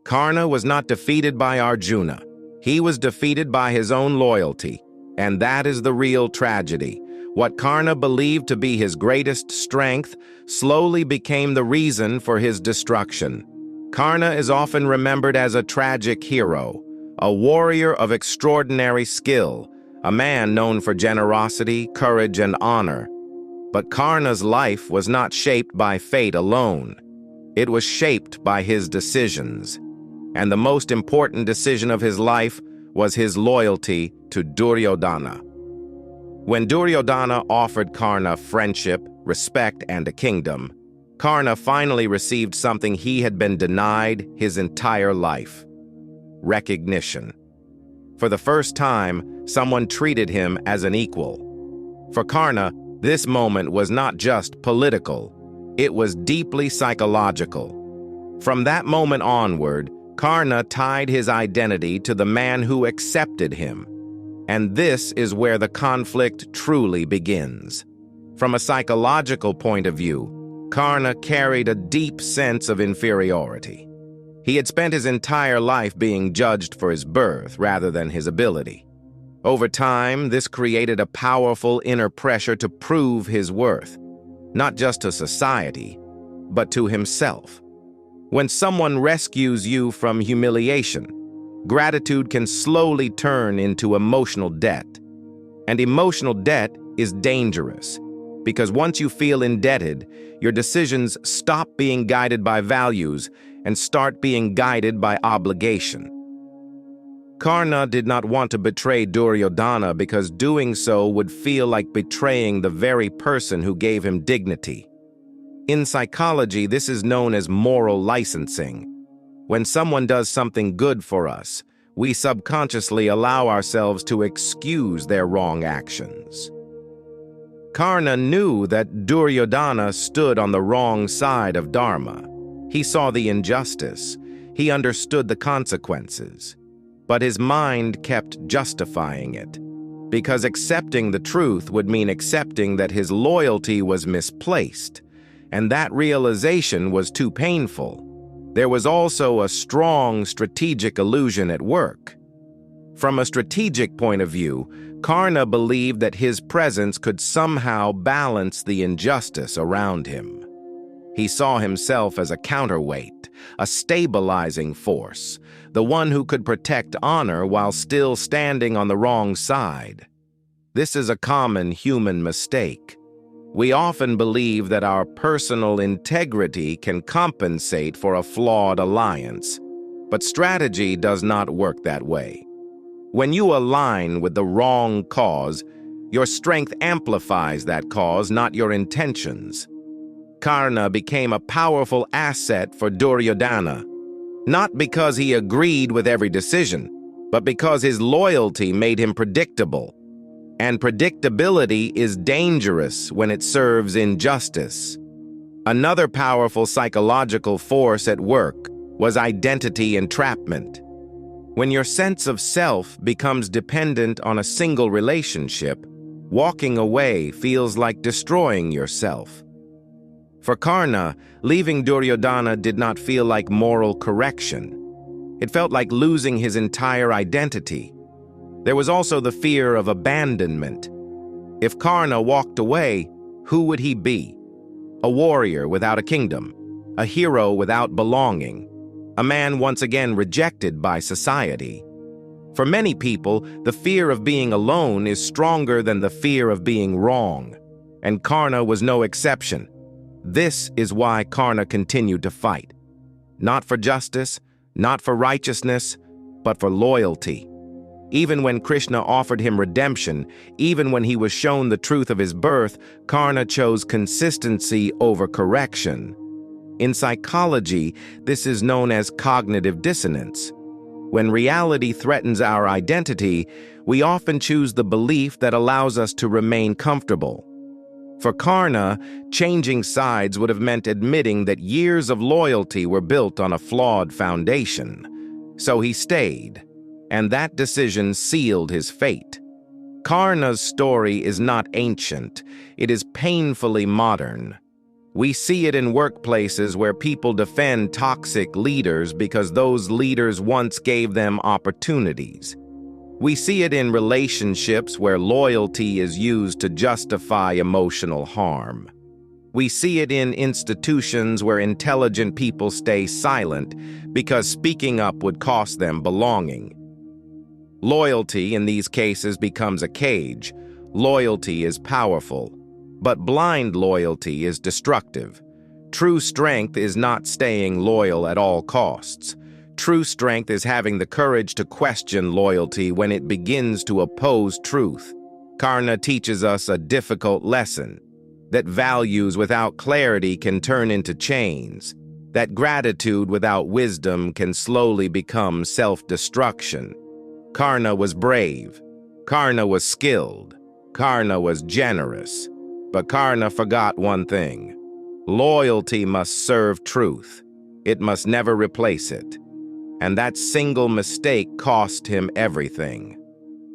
Karna was not defeated by Arjuna. He was defeated by his own loyalty, and that is the real tragedy. What Karna believed to be his greatest strength slowly became the reason for his destruction. Karna is often remembered as a tragic hero, a warrior of extraordinary skill, a man known for generosity, courage, and honor. But Karna's life was not shaped by fate alone. It was shaped by his decisions. And the most important decision of his life was his loyalty to Duryodhana. When Duryodhana offered Karna friendship, respect, and a kingdom, Karna finally received something he had been denied his entire life: recognition. For the first time, someone treated him as an equal. For Karna, this moment was not just political, it was deeply psychological. From that moment onward, Karna tied his identity to the man who accepted him. And this is where the conflict truly begins. From a psychological point of view, Karna carried a deep sense of inferiority. He had spent his entire life being judged for his birth rather than his ability. Over time, this created a powerful inner pressure to prove his worth, not just to society, but to himself. When someone rescues you from humiliation, gratitude can slowly turn into emotional debt. And emotional debt is dangerous, because once you feel indebted, your decisions stop being guided by values and start being guided by obligation. Karna did not want to betray Duryodhana because doing so would feel like betraying the very person who gave him dignity. In psychology, this is known as moral licensing. When someone does something good for us, we subconsciously allow ourselves to excuse their wrong actions. Karna knew that Duryodhana stood on the wrong side of Dharma. He saw the injustice. He understood the consequences. But his mind kept justifying it, because accepting the truth would mean accepting that his loyalty was misplaced, and that realization was too painful. There was also a strong strategic illusion at work. From a strategic point of view, Karna believed that his presence could somehow balance the injustice around him. He saw himself as a counterweight, a stabilizing force, the one who could protect honor while still standing on the wrong side. This is a common human mistake. We often believe that our personal integrity can compensate for a flawed alliance, but strategy does not work that way. When you align with the wrong cause, your strength amplifies that cause, not your intentions. Karna became a powerful asset for Duryodhana, not because he agreed with every decision, but because his loyalty made him predictable. And predictability is dangerous when it serves injustice. Another powerful psychological force at work was identity entrapment. When your sense of self becomes dependent on a single relationship, walking away feels like destroying yourself. For Karna, leaving Duryodhana did not feel like moral correction. It felt like losing his entire identity. There was also the fear of abandonment. If Karna walked away, who would he be? A warrior without a kingdom, a hero without belonging, a man once again rejected by society. For many people, the fear of being alone is stronger than the fear of being wrong, and Karna was no exception. This is why Karna continued to fight. Not for justice, not for righteousness, but for loyalty. Even when Krishna offered him redemption, even when he was shown the truth of his birth, Karna chose consistency over correction. In psychology, this is known as cognitive dissonance. When reality threatens our identity, we often choose the belief that allows us to remain comfortable. For Karna, changing sides would have meant admitting that years of loyalty were built on a flawed foundation. So he stayed, and that decision sealed his fate. Karna's story is not ancient, it is painfully modern. We see it in workplaces where people defend toxic leaders because those leaders once gave them opportunities. We see it in relationships where loyalty is used to justify emotional harm. We see it in institutions where intelligent people stay silent because speaking up would cost them belonging. Loyalty in these cases becomes a cage. Loyalty is powerful, but blind loyalty is destructive. True strength is not staying loyal at all costs. True strength is having the courage to question loyalty when it begins to oppose truth. Karna teaches us a difficult lesson, that values without clarity can turn into chains, that gratitude without wisdom can slowly become self-destruction. Karna was brave. Karna was skilled. Karna was generous. But Karna forgot one thing. Loyalty must serve truth. It must never replace it. And that single mistake cost him everything.